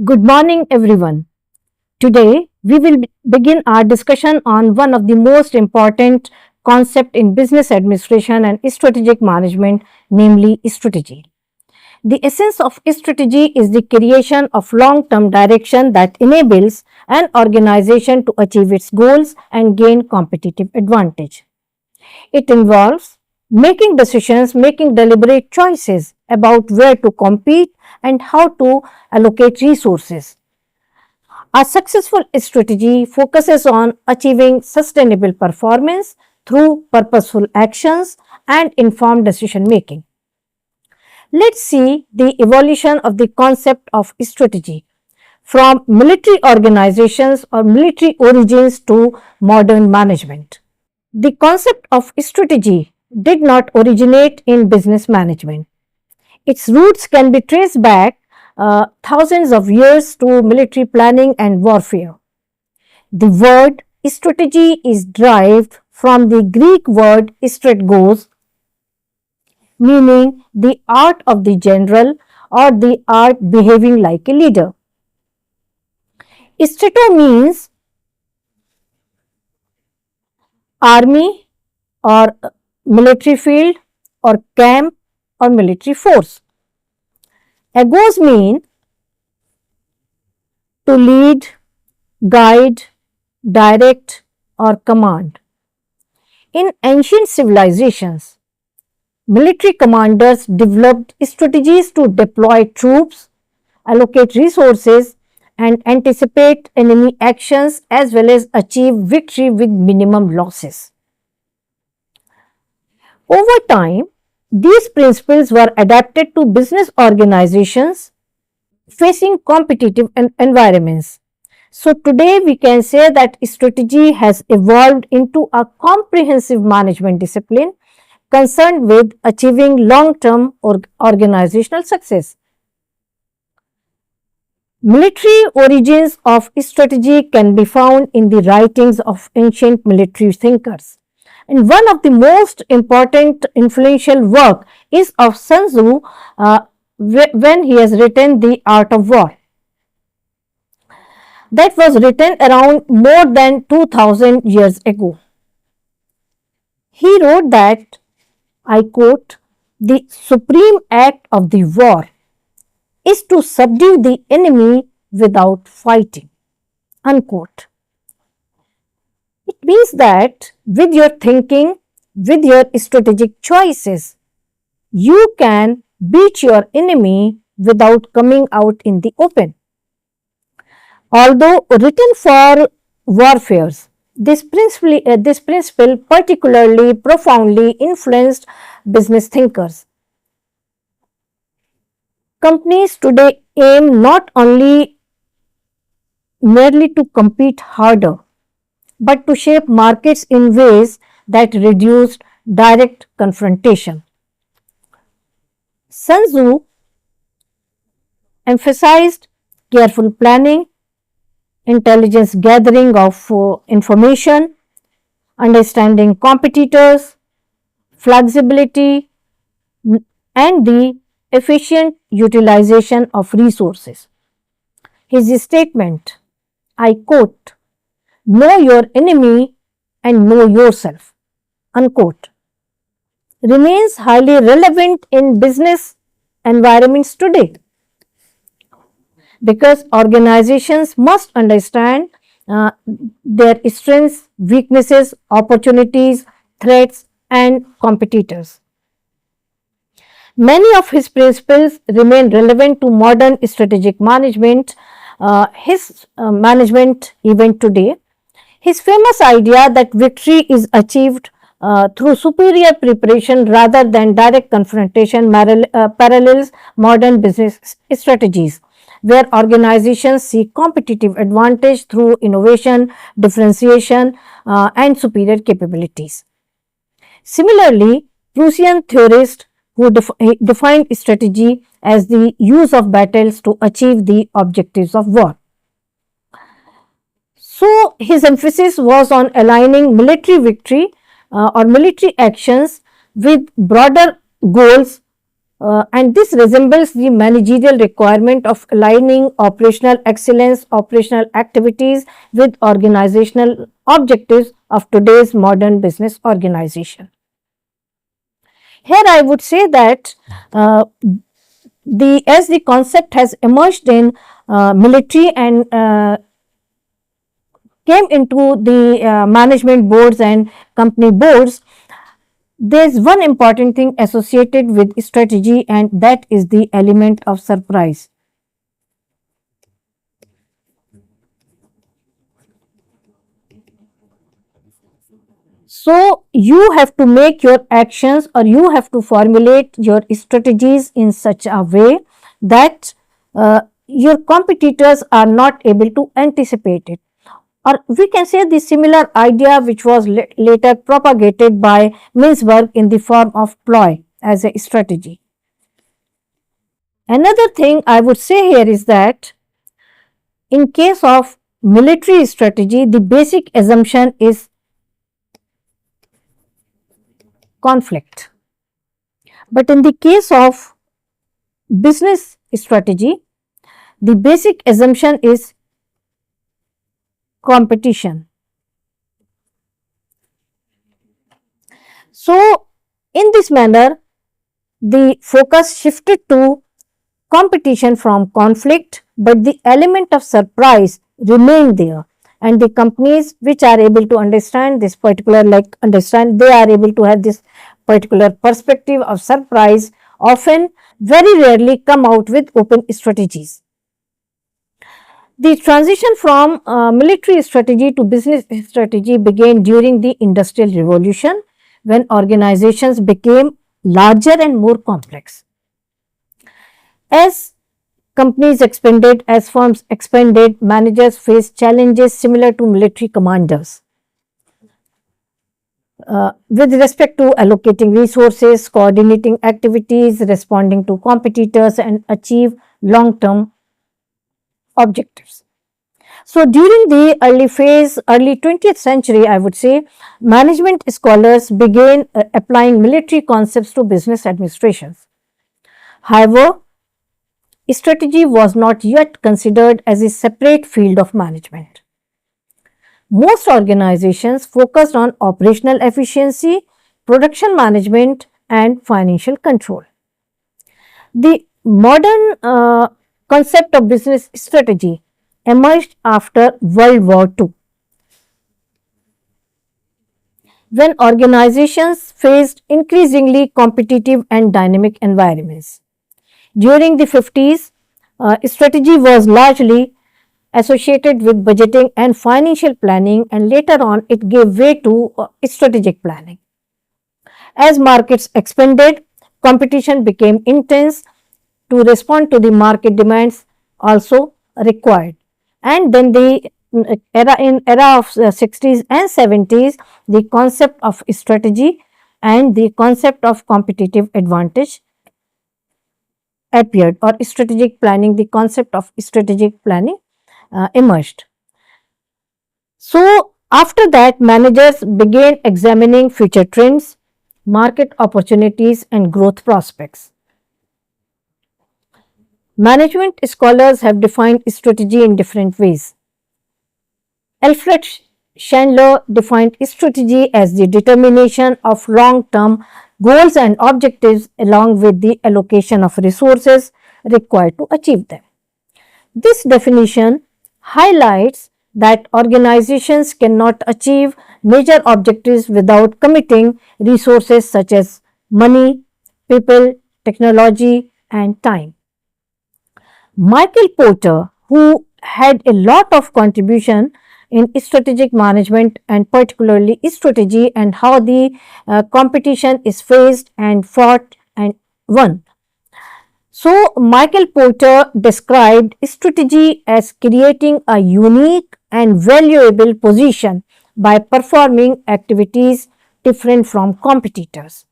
Good morning, everyone. Today, we will begin our discussion on one of the most important concepts in business administration and strategic management, namely strategy. The essence of strategy is the creation of long-term direction that enables an organization to achieve its goals and gain competitive advantage. It involves making decisions, making deliberate choices about where to compete and how to allocate resources. A successful strategy focuses on achieving sustainable performance through purposeful actions and informed decision making. Let's see the evolution of the concept of strategy from military organizations or military origins to modern management. The concept of strategy did not originate in business management. Its roots can be traced back thousands of years to military planning and warfare. The word strategy is derived from the Greek word strategos, meaning the art of the general or the art behaving like a leader. Strato means army or military field or camp or military force. Agos mean to lead, guide, direct or command. In ancient civilizations, military commanders developed strategies to deploy troops, allocate resources and anticipate enemy actions as well as achieve victory with minimum losses. Over time, these principles were adapted to business organizations facing competitive environments. So today we can say that strategy has evolved into a comprehensive management discipline concerned with achieving long-term organizational success. Military origins of strategy can be found in the writings of ancient military thinkers. And one of the most important influential work is of Sun Tzu when he has written The Art of War. That was written around more than 2000 years ago. He wrote that, I quote, "The supreme act of the war is to subdue the enemy without fighting," unquote. It means that with your thinking, with your strategic choices, you can beat your enemy without coming out in the open. Although written for warfares, this principle particularly profoundly influenced business thinkers. Companies today aim not only merely to compete harder, but to shape markets in ways that reduce direct confrontation. Sun Tzu emphasized careful planning, intelligence gathering of information, understanding competitors, flexibility, and the efficient utilization of resources. His statement, I quote, "Know your enemy and know yourself," unquote, remains highly relevant in business environments today, because organizations must understand their strengths, weaknesses, opportunities, threats and competitors. Many of his principles remain relevant to modern strategic management, management even today. His famous idea that victory is achieved through superior preparation rather than direct confrontation parallels modern business strategies, where organizations seek competitive advantage through innovation, differentiation, and superior capabilities. Similarly, Prussian theorist who defined strategy as the use of battles to achieve the objectives of war. So, his emphasis was on aligning military victory or military actions with broader goals and this resembles the managerial requirement of aligning operational excellence, operational activities with organizational objectives of today's modern business organization. Here I would say that as the concept has emerged in military and came into the management boards and company boards, there is one important thing associated with strategy, and that is the element of surprise. So, you have to make your actions or you have to formulate your strategies in such a way that your competitors are not able to anticipate it. Or we can say the similar idea which was later propagated by Mintzberg in the form of ploy as a strategy. Another thing I would say here is that in case of military strategy, the basic assumption is conflict. But in the case of business strategy, the basic assumption is competition. So, in this manner, the focus shifted to competition from conflict, but the element of surprise remained there. And the companies which are able to understand this particular, they are able to have this particular perspective of surprise, often very rarely come out with open strategies. The transition from military strategy to business strategy began during the Industrial Revolution, when organizations became larger and more complex. As companies expanded, as firms expanded, managers faced challenges similar to military commanders with respect to allocating resources, coordinating activities, responding to competitors, and achieve long-term objectives. So, during the early 20th century, I would say, management scholars began applying military concepts to business administrations. However, strategy was not yet considered as a separate field of management. Most organizations focused on operational efficiency, production management, and financial control. The modern concept of business strategy emerged after World War II, when organizations faced increasingly competitive and dynamic environments. During the 50s, strategy was largely associated with budgeting and financial planning, and later on it gave way to strategic planning. As markets expanded, competition became intense. To respond to the market demands also required. And then the era of 60s and 70s, the concept of strategy and the concept of competitive advantage appeared, or strategic planning, the concept of strategic planning emerged. So, after that, managers began examining future trends, market opportunities, and growth prospects. Management scholars have defined strategy in different ways. Alfred Chandler defined strategy as the determination of long-term goals and objectives along with the allocation of resources required to achieve them. This definition highlights that organizations cannot achieve major objectives without committing resources such as money, people, technology, and time. Michael Porter, who had a lot of contribution in strategic management and particularly strategy and how the competition is faced and fought and won. So, Michael Porter described strategy as creating a unique and valuable position by performing activities different from competitors.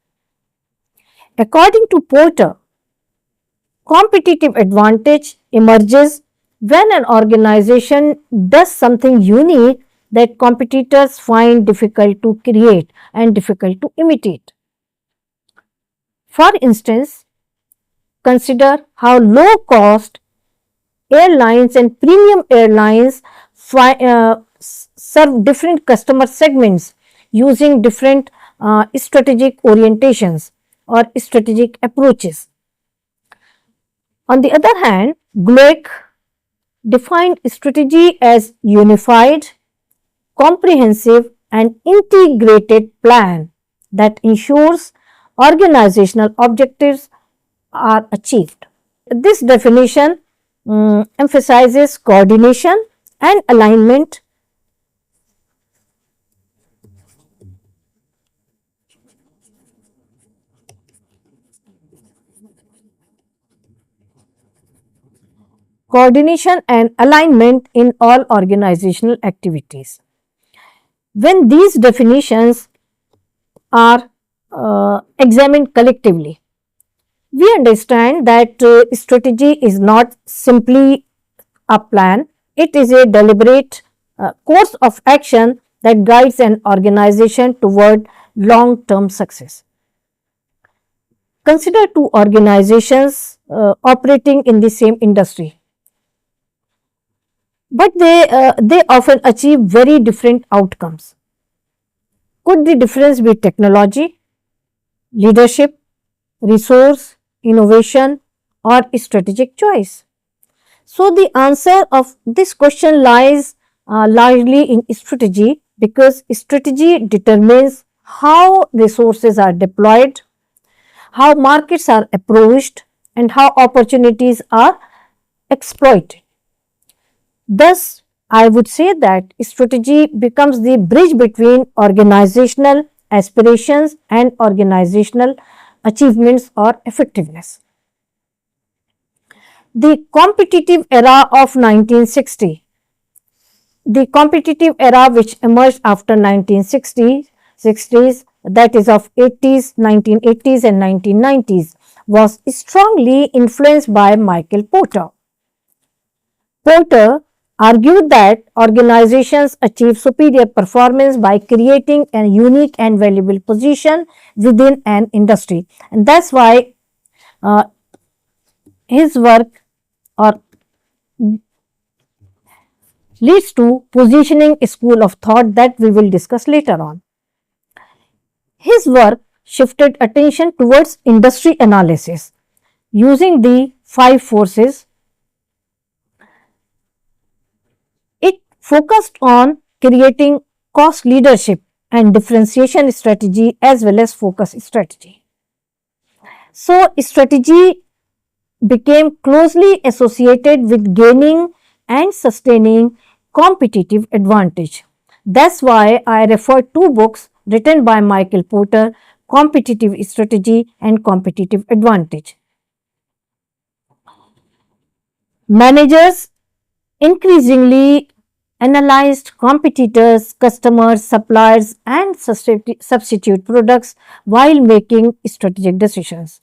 According to Porter, competitive advantage emerges when an organization does something unique that competitors find difficult to create and difficult to imitate. For instance, consider how low cost airlines and premium airlines serve different customer segments using different strategic orientations or strategic approaches. On the other hand, Glueck defined strategy as unified, comprehensive and integrated plan that ensures organizational objectives are achieved. This definition emphasizes coordination and alignment. Coordination and alignment in all organizational activities. When these definitions are examined collectively, we understand that strategy is not simply a plan, it is a deliberate course of action that guides an organization toward long term success. Consider two organizations operating in the same industry, but they often achieve very different outcomes. Could the difference be technology, leadership, resource, innovation, or strategic choice? So, the answer of this question lies largely in strategy, because strategy determines how resources are deployed, how markets are approached, and how opportunities are exploited. Thus, I would say that strategy becomes the bridge between organizational aspirations and organizational achievements or effectiveness. The competitive era of 1960, the competitive era which emerged after 1960s, that is of 80s, 1980s and 1990s, was strongly influenced by Michael Porter. Porter argued that organizations achieve superior performance by creating a unique and valuable position within an industry, and that's why his work or leads to positioning school of thought that we will discuss later on. His work shifted attention towards industry analysis using the five forces. It focused on creating cost leadership and differentiation strategy as well as focus strategy. So, strategy became closely associated with gaining and sustaining competitive advantage. That's why I refer two books written by Michael Porter, Competitive Strategy and Competitive Advantage. Managers increasingly analyzed competitors, customers, suppliers and substitute products while making strategic decisions.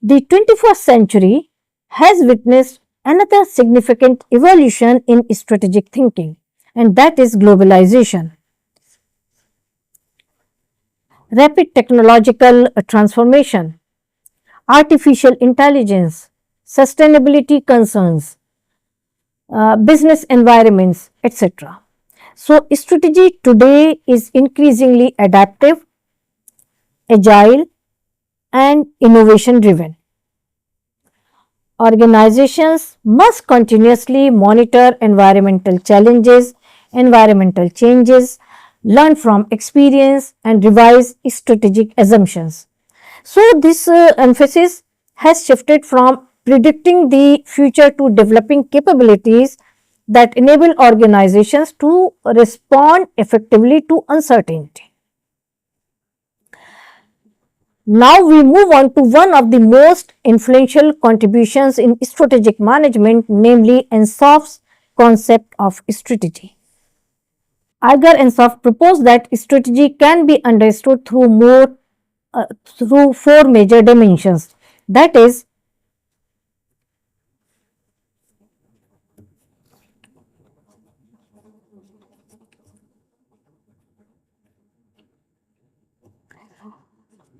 The 21st century has witnessed another significant evolution in strategic thinking, and that is globalization. Rapid technological transformation, artificial intelligence, sustainability concerns, business environments, etc. So, strategy today is increasingly adaptive, agile, and innovation driven. Organizations must continuously monitor environmental challenges, environmental changes, learn from experience, and revise strategic assumptions. So, this emphasis has shifted from predicting the future to developing capabilities that enable organizations to respond effectively to uncertainty. Now, we move on to one of the most influential contributions in strategic management, namely Ansoff's concept of strategy. Iger Ansoff proposed that strategy can be understood through four major dimensions, that is,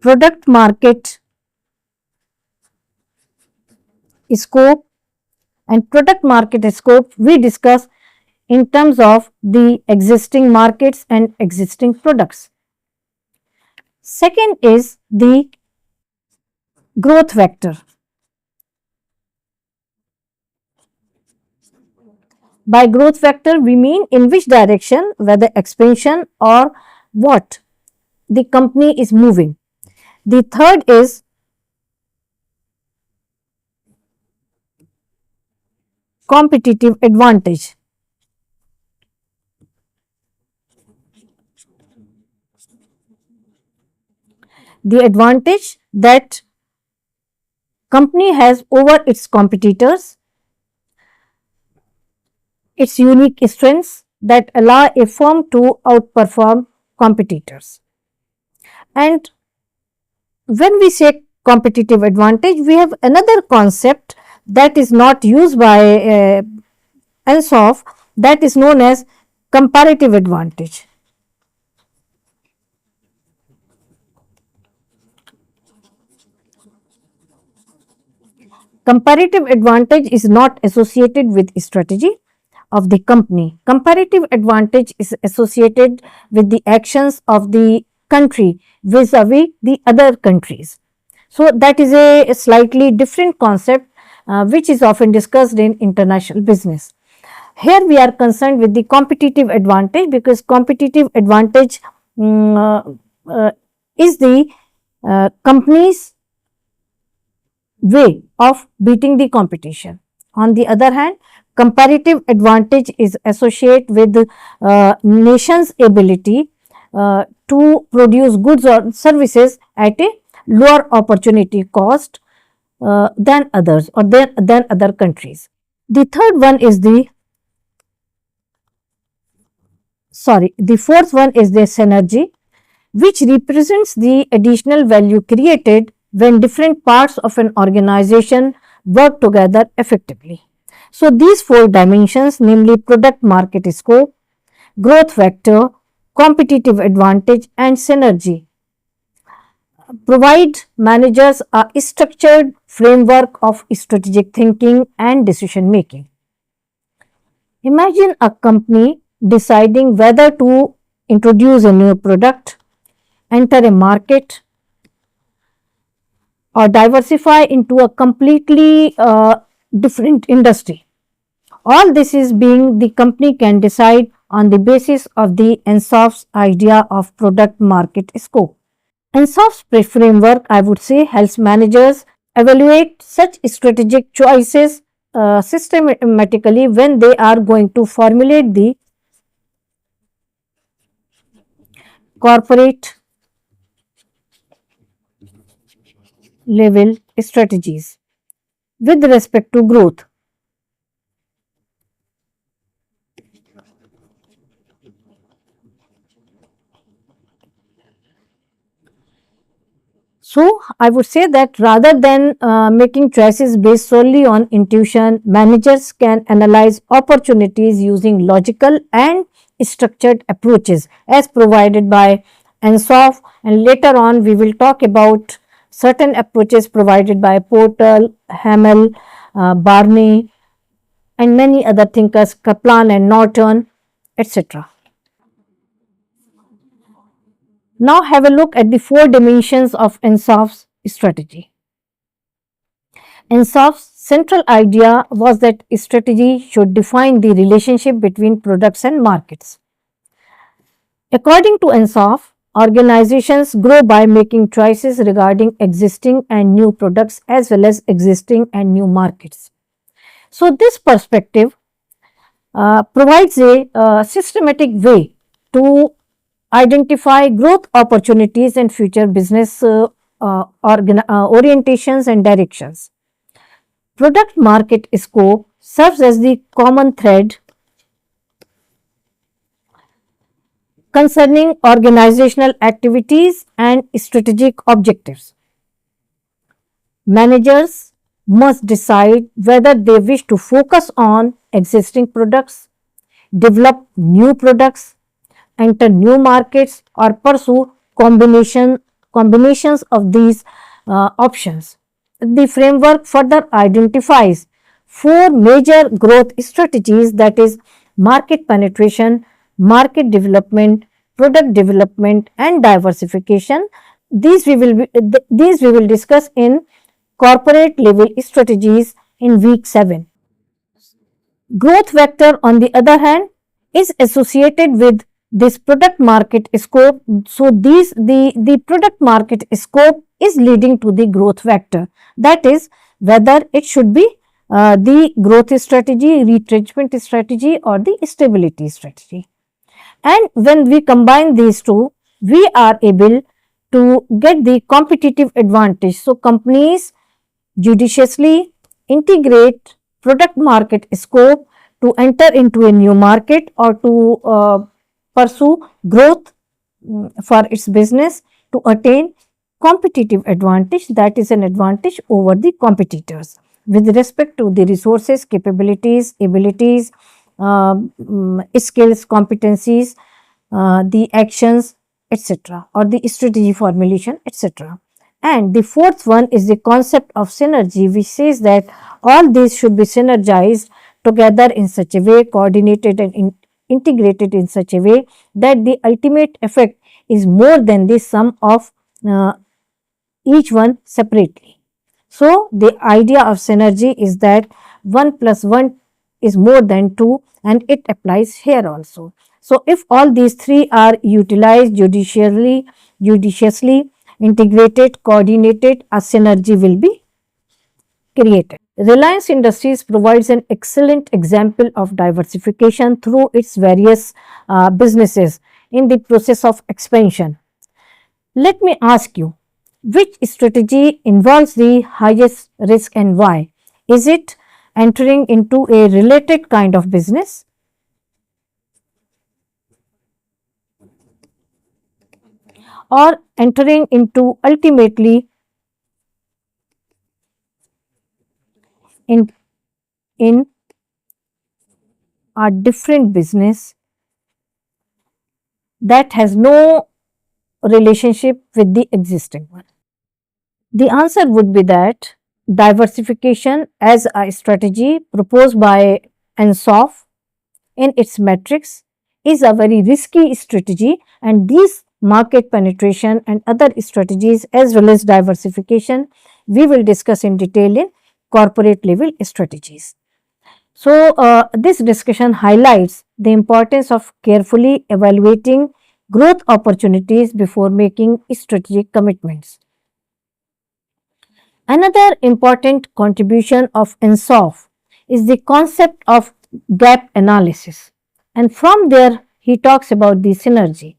product market scope and product market scope we discuss in terms of the existing markets and existing products. Second is the growth vector. By growth vector, we mean in which direction, whether expansion or what the company is moving. The third is competitive advantage. The advantage that company has over its competitors, its unique strengths that allow a firm to outperform competitors. And when we say competitive advantage, we have another concept that is not used by Ansoff, that is known as comparative advantage. Comparative advantage is not associated with strategy of the company. Comparative advantage is associated with the actions of the country vis-a-vis the other countries. So, that is a slightly different concept which is often discussed in international business. Here we are concerned with the competitive advantage, because competitive advantage is the company's way of beating the competition. On the other hand, comparative advantage is associated with nation's ability to produce goods or services at a lower opportunity cost than others, or than other countries. The third one is the fourth one is the synergy, which represents the additional value created when different parts of an organization work together effectively. So, these four dimensions, namely product market scope, growth vector, competitive advantage and synergy, provide managers a structured framework of strategic thinking and decision making. Imagine a company deciding whether to introduce a new product, enter a market, or diversify into a completely different industry. All this is being the company can decide on the basis of the Ansoff's idea of product market scope. Ansoff's framework, I would say, helps managers evaluate such strategic choices systematically when they are going to formulate the corporate level strategies with respect to growth. So, I would say that rather than making choices based solely on intuition, managers can analyze opportunities using logical and structured approaches as provided by Ansoff, and later on we will talk about certain approaches provided by Portal, Hamel, Barney and many other thinkers, Kaplan and Norton, etc. Now, have a look at the four dimensions of Ansoff's strategy. Ansoff's central idea was that strategy should define the relationship between products and markets. According to Ansoff, organizations grow by making choices regarding existing and new products as well as existing and new markets. So, this perspective provides a systematic way to identify growth opportunities and future business orientations and directions. Product market scope serves as the common thread concerning organizational activities and strategic objectives. Managers must decide whether they wish to focus on existing products, develop new products, enter new markets, or pursue combinations of these options. the framework further identifies four major growth strategies, that is market penetration, market development, product development and diversification. These we will discuss in corporate level strategies in week 7. Growth vector, on the other hand, is associated with this product market scope. So, the product market scope is leading to the growth vector, that is whether it should be the growth strategy, retrenchment strategy or the stability strategy. And when we combine these two, we are able to get the competitive advantage. So, companies judiciously integrate product market scope to enter into a new market or to pursue growth for its business to attain competitive advantage, that is an advantage over the competitors with respect to the resources, capabilities, abilities, skills, competencies, the actions, etc., or the strategy formulation, etc. And the fourth one is the concept of synergy, which says that all these should be synergized together in such a way, coordinated and integrated in such a way that the ultimate effect is more than the sum of each one separately. So, the idea of synergy is that 1 plus 1 is more than 2 and it applies here also. So, if all these three are utilized judiciously, integrated, coordinated, a synergy will be created. Reliance Industries provides an excellent example of diversification through its various businesses in the process of expansion. Let me ask you, which strategy involves the highest risk and why? Is it entering into a related kind of business, or entering into ultimately in, in a different business that has no relationship with the existing one? The answer would be that diversification as a strategy proposed by Ansoff in its metrics is a very risky strategy, and these market penetration and other strategies as well as diversification we will discuss in detail in corporate level strategies. So, this discussion highlights the importance of carefully evaluating growth opportunities before making strategic commitments. Another important contribution of Ansoff is the concept of gap analysis, and from there he talks about the synergy.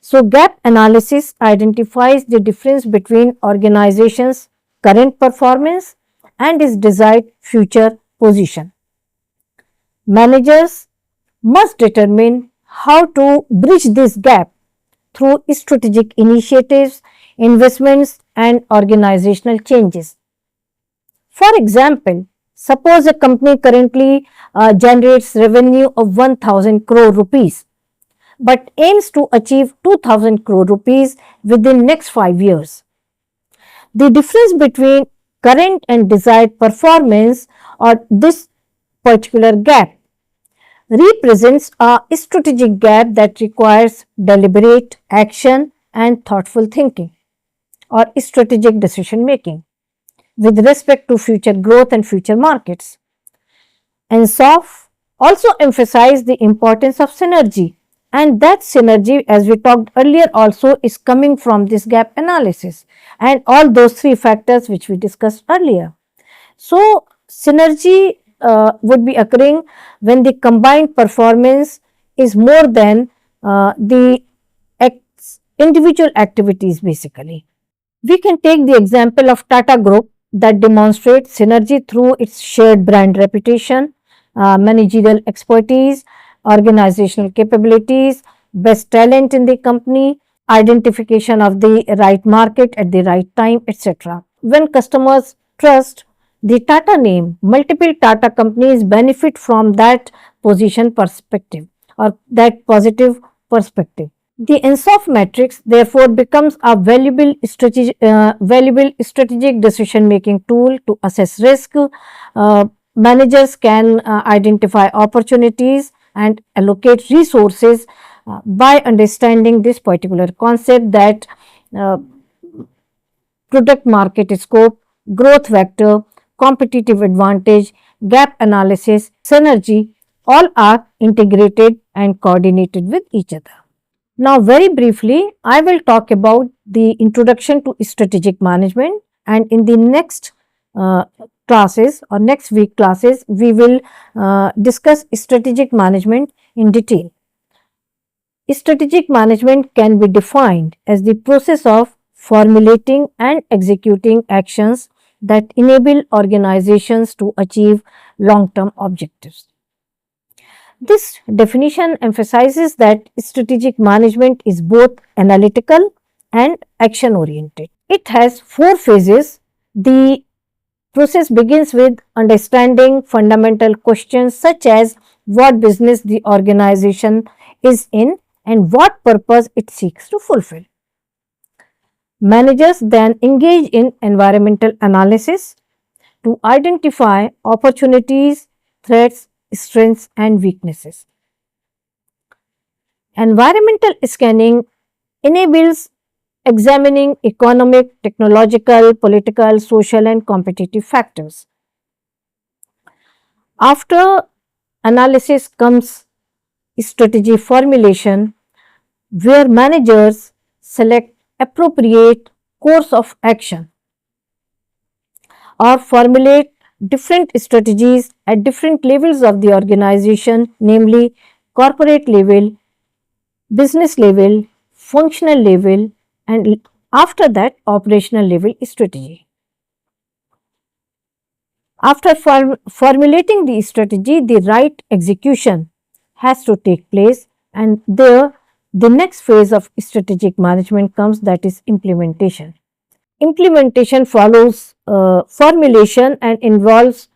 So, gap analysis identifies the difference between organization's current performance and its desired future position. Managers must determine how to bridge this gap through strategic initiatives, investments and organizational changes. For example, suppose a company currently generates revenue of 1000 crore rupees but aims to achieve 2000 crore rupees within next 5 years. The difference between current and desired performance, or this particular gap, represents a strategic gap that requires deliberate action and thoughtful thinking or strategic decision making with respect to future growth and future markets. Ansoff also emphasized the importance of synergy, and that synergy, as we talked earlier, also is coming from this gap analysis and all those three factors which we discussed earlier. So, synergy would be occurring when the combined performance is more than the individual activities basically. We can take the example of Tata Group that demonstrates synergy through its shared brand reputation, managerial expertise, organizational capabilities, best talent in the company, identification of the right market at the right time, etc. When customers trust the Tata name, multiple Tata companies benefit from that position perspective or that positive perspective. The Ansoff matrix therefore becomes a valuable strategic decision making tool to assess risk. Managers can identify opportunities and allocate resources by understanding this particular concept, that uh, product market scope, growth vector, competitive advantage, gap analysis, synergy, all are integrated and coordinated with each other. Now, very briefly, I will talk about the introduction to strategic management, and in the next uh, classes or next week classes, we will discuss strategic management in detail. Strategic management can be defined as the process of formulating and executing actions that enable organizations to achieve long-term objectives. This definition emphasizes that strategic management is both analytical and action oriented. It has four phases. The process begins with understanding fundamental questions such as what business the organization is in and what purpose it seeks to fulfill. Managers then engage in environmental analysis to identify opportunities, threats, strengths, and weaknesses. Environmental scanning enables examining economic, technological, political, social, and competitive factors. After analysis comes strategy formulation, where managers select appropriate course of action or formulate different strategies at different levels of the organization, namely corporate level, business level, functional level, and after that operational level strategy. After formulating the strategy, the right execution has to take place, and there the next phase of strategic management comes, that is implementation. Implementation follows formulation and involves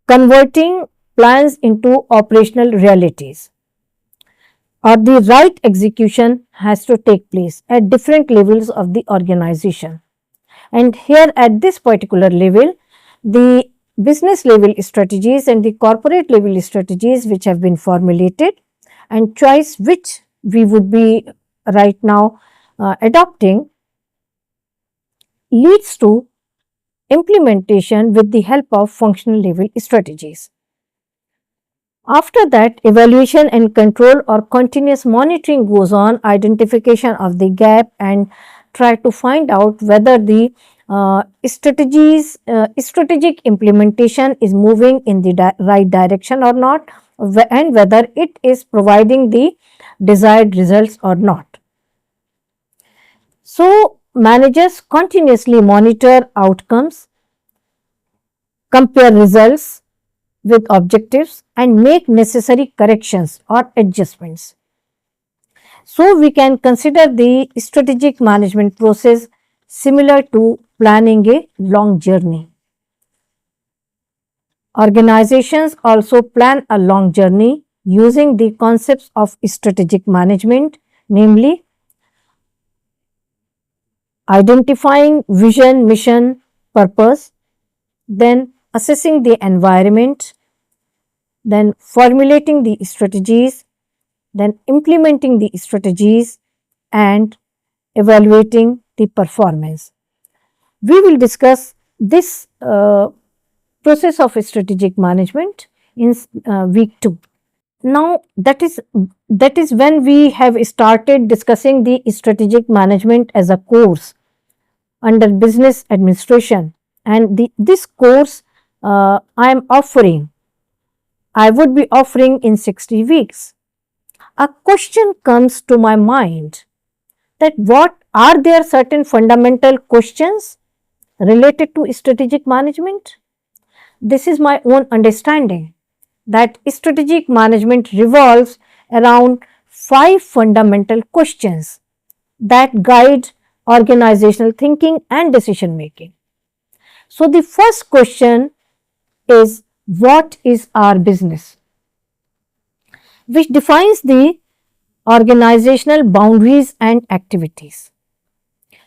converting plans into operational realities, or the right execution has to take place at different levels of the organization. And here at this particular level, the business level strategies and the corporate level strategies which have been formulated and choice which we would be right now adopting leads to implementation with the help of functional level strategies. After that, evaluation and control or continuous monitoring goes on, identification of the gap, and try to find out whether the strategic implementation is moving in the right direction or not, and whether it is providing the desired results or not. So, managers continuously monitor outcomes, compare results with objectives, and make necessary corrections or adjustments. So, we can consider the strategic management process similar to planning a long journey. Organizations also plan a long journey using the concepts of strategic management, namely identifying vision, mission, purpose, then assessing the environment, then formulating the strategies, then implementing the strategies, and evaluating the performance. We will discuss this process of strategic management in week 2. Now, that is when we have started discussing the strategic management as a course under business administration, and this course I would be offering in 60 weeks. A question comes to my mind, that what are there certain fundamental questions related to strategic management? This is my own understanding, that strategic management revolves around 5 fundamental questions that guide organizational thinking and decision making. So, the first question is, what is our business? Which defines the organizational boundaries and activities.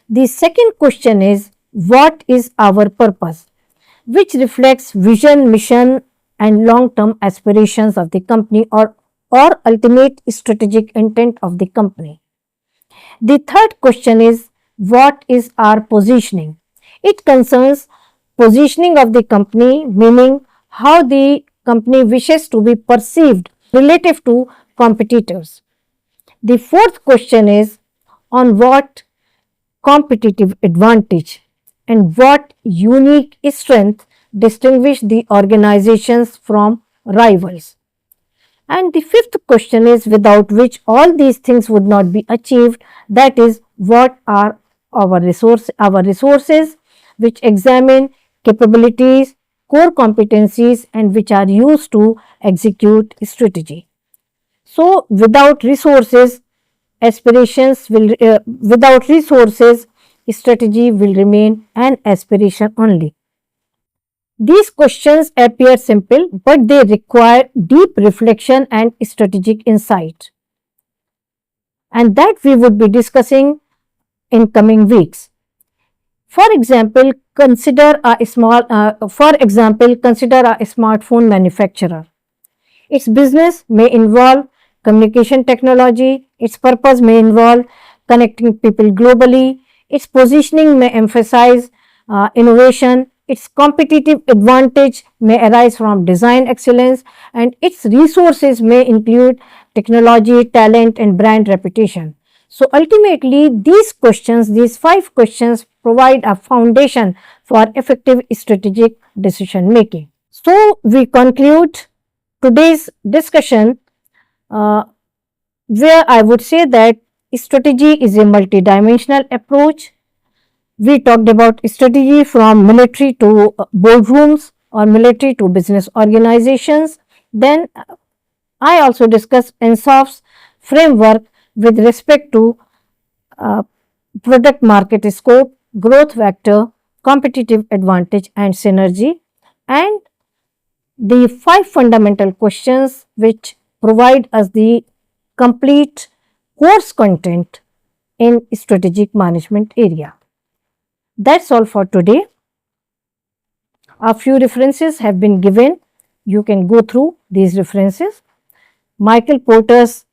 The second question is, what is our purpose? Which reflects vision, mission, and long term aspirations of the company, or ultimate strategic intent of the company. The third question is, what is our positioning? It concerns positioning of the company, meaning how the company wishes to be perceived relative to competitors. The fourth question is, on what competitive advantage and what unique strength distinguish the organizations from rivals. And the fifth question is, without which all these things would not be achieved, that is, what are our resources which examine capabilities, core competencies, and which are used to execute strategy. So without resources, without resources, strategy will remain an aspiration only. These questions appear simple, but they require deep reflection and strategic insight, and that we would be discussing in coming weeks. For example, consider a smartphone manufacturer. Its business may involve communication technology, its purpose may involve connecting people globally, its positioning may emphasize innovation, its competitive advantage may arise from design excellence, and its resources may include technology, talent, and brand reputation. So ultimately, these 5 questions provide a foundation for effective strategic decision making. So we conclude today's discussion where I would say that strategy is a multidimensional approach. We talked about strategy from military to boardrooms or military to business organizations. Then I also discussed Ansoff's framework with respect to product market scope, growth vector, competitive advantage, and synergy, and the 5 fundamental questions which provide us the complete course content in strategic management area. That's all for today. A few references have been given. You can go through these references. Michael Porter's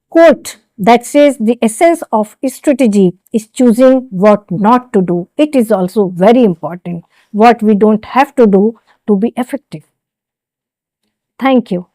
quote that says, the essence of strategy is choosing what not to do. It is also very important what we don't have to do to be effective. Thank you.